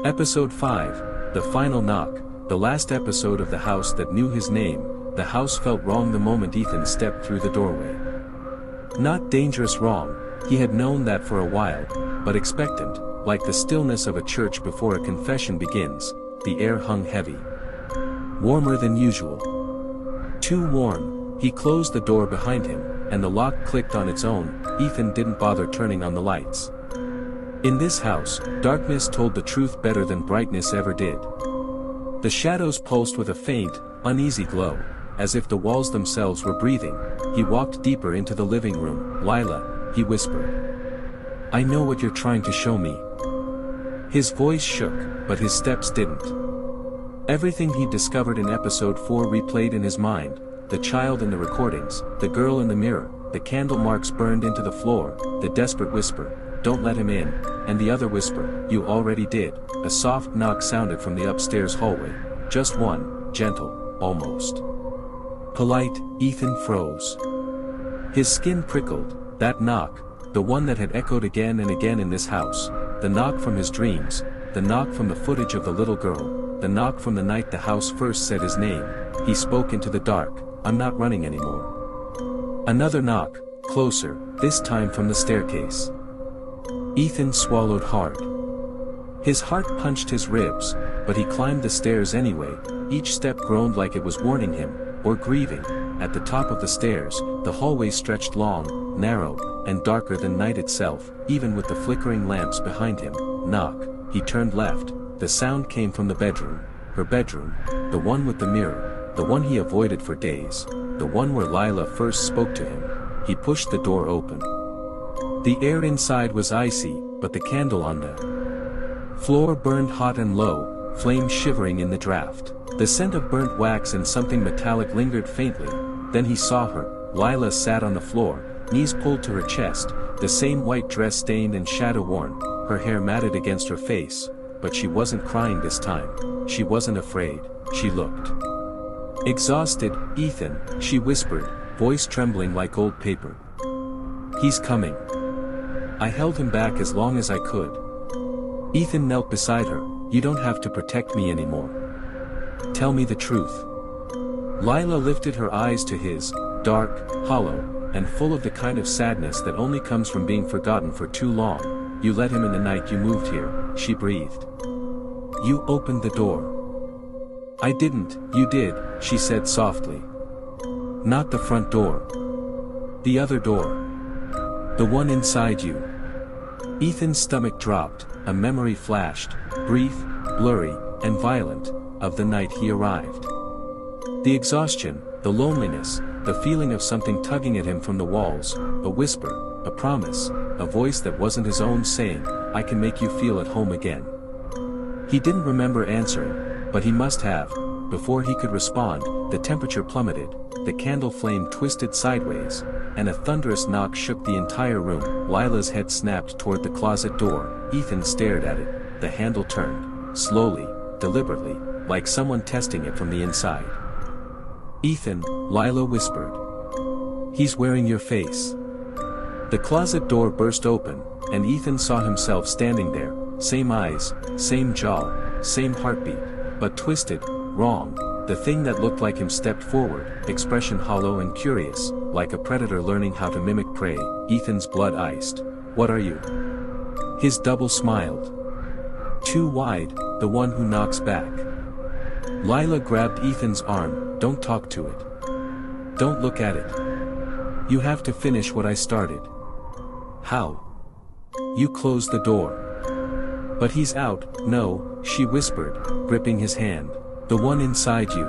Episode 5, The Final Knock, the last episode of the house that knew his name. The house felt wrong the moment Ethan stepped through the doorway. Not dangerous wrong, he had known that for a while, but expectant, like the stillness of a church before a confession begins. The air hung heavy. Warmer than usual. Too warm. He closed the door behind him, and the lock clicked on its own. Ethan didn't bother turning on the lights. In this house, darkness told the truth better than brightness ever did. The shadows pulsed with a faint, uneasy glow, as if the walls themselves were breathing. He walked deeper into the living room. "Lila," he whispered. "I know what you're trying to show me." His voice shook, but his steps didn't. Everything he'd discovered in episode 4 replayed in his mind: the child in the recordings, the girl in the mirror, the candle marks burned into the floor, the desperate whisper, "Don't let him in," and the other whisper, "You already did." A soft knock sounded from the upstairs hallway. Just one, gentle, almost polite. Ethan froze. His skin prickled. That knock, the one that had echoed again and again in this house, the knock from his dreams, the knock from the footage of the little girl, the knock from the night the house first said his name. He spoke into the dark, "I'm not running anymore." Another knock, closer, this time from the staircase. Ethan swallowed hard. His heart punched his ribs, but he climbed the stairs anyway. Each step groaned like it was warning him, or grieving. At the top of the stairs, the hallway stretched long, narrow, and darker than night itself, even with the flickering lamps behind him. Knock. He turned left. The sound came from the bedroom. Her bedroom. The one with the mirror. The one he avoided for days. The one where Lila first spoke to him. He pushed the door open. The air inside was icy, but the candle on the floor burned hot and low, flames shivering in the draft. The scent of burnt wax and something metallic lingered faintly. Then he saw her. Lila sat on the floor, knees pulled to her chest, the same white dress stained and shadow-worn, her hair matted against her face, but she wasn't crying this time. She wasn't afraid. She looked exhausted. "Ethan," she whispered, voice trembling like old paper. "He's coming." I held him back as long as I could. Ethan knelt beside her. "You don't have to protect me anymore. Tell me the truth." Lila lifted her eyes to his, dark, hollow, and full of the kind of sadness that only comes from being forgotten for too long. "You let him in the night you moved here," she breathed. "You opened the door." "I didn't." "You did," she said softly. "Not the front door. The other door. The one inside you." Ethan's stomach dropped. A memory flashed, brief, blurry, and violent, of the night he arrived. The exhaustion, the loneliness, the feeling of something tugging at him from the walls, a whisper, a promise, a voice that wasn't his own saying, "I can make you feel at home again." He didn't remember answering, but he must have. Before he could respond, the temperature plummeted, the candle flame twisted sideways, and a thunderous knock shook the entire room. Lila's head snapped toward the closet door. Ethan stared at it. The handle turned, slowly, deliberately, like someone testing it from the inside. "Ethan," Lila whispered. "He's wearing your face." The closet door burst open, and Ethan saw himself standing there, same eyes, same jaw, same heartbeat, but twisted, wrong. The thing that looked like him stepped forward, expression hollow and curious, like a predator learning how to mimic prey. Ethan's blood iced. "What are you?" His double smiled. "Too wide, the one who knocks back." Lila grabbed Ethan's arm. "Don't talk to it. Don't look at it. You have to finish what I started." "How?" "You closed the door." "But he's out." "No," she whispered, gripping his hand. "The one inside you."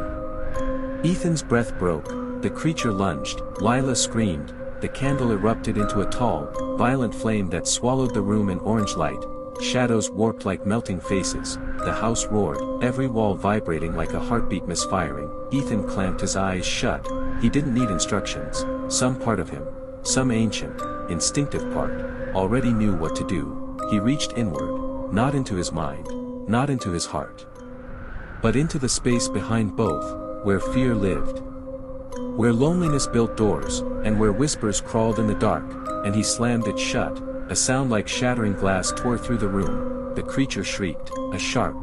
Ethan's breath broke. The creature lunged. Lila screamed. The candle erupted into a tall, violent flame that swallowed the room in orange light. Shadows warped like melting faces. The house roared, every wall vibrating like a heartbeat misfiring. Ethan clamped his eyes shut. He didn't need instructions. Some part of him, some ancient, instinctive part, already knew what to do. He reached inward, not into his mind, not into his heart, but into the space behind both, where fear lived, where loneliness built doors, and where whispers crawled in the dark, and he slammed it shut, a sound like shattering glass tore through the room. The creature shrieked, a sharp,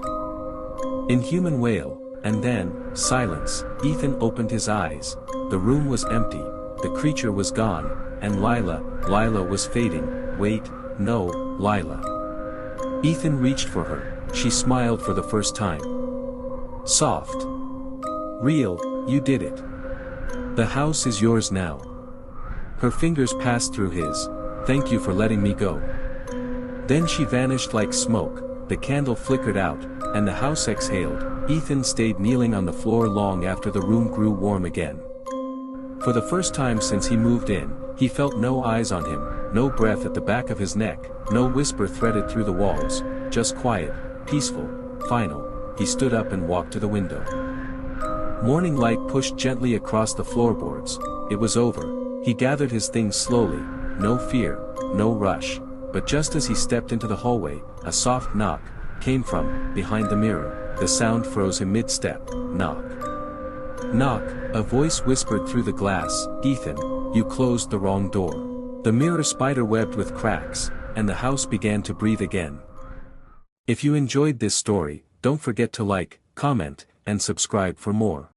inhuman wail, and then, silence. Ethan opened his eyes. The room was empty, the creature was gone, and Lila was fading. Wait, no, Lila. Ethan reached for her. She smiled for the first time. Soft. Real, you did it. The house is yours now. Her fingers passed through his. Thank you for letting me go. Then she vanished like smoke, the candle flickered out, and the house exhaled. Ethan stayed kneeling on the floor long after the room grew warm again. For the first time since he moved in, he felt no eyes on him, no breath at the back of his neck, no whisper threaded through the walls, just quiet, peaceful, final. He stood up and walked to the window. Morning light pushed gently across the floorboards. It was over. He gathered his things slowly, no fear, no rush, but just as he stepped into the hallway, a soft knock came from behind the mirror. The sound froze him mid-step. Knock. Knock, a voice whispered through the glass. Ethan, you closed the wrong door. The mirror spider-webbed with cracks, and the house began to breathe again. If you enjoyed this story, don't forget to like, comment, and subscribe for more.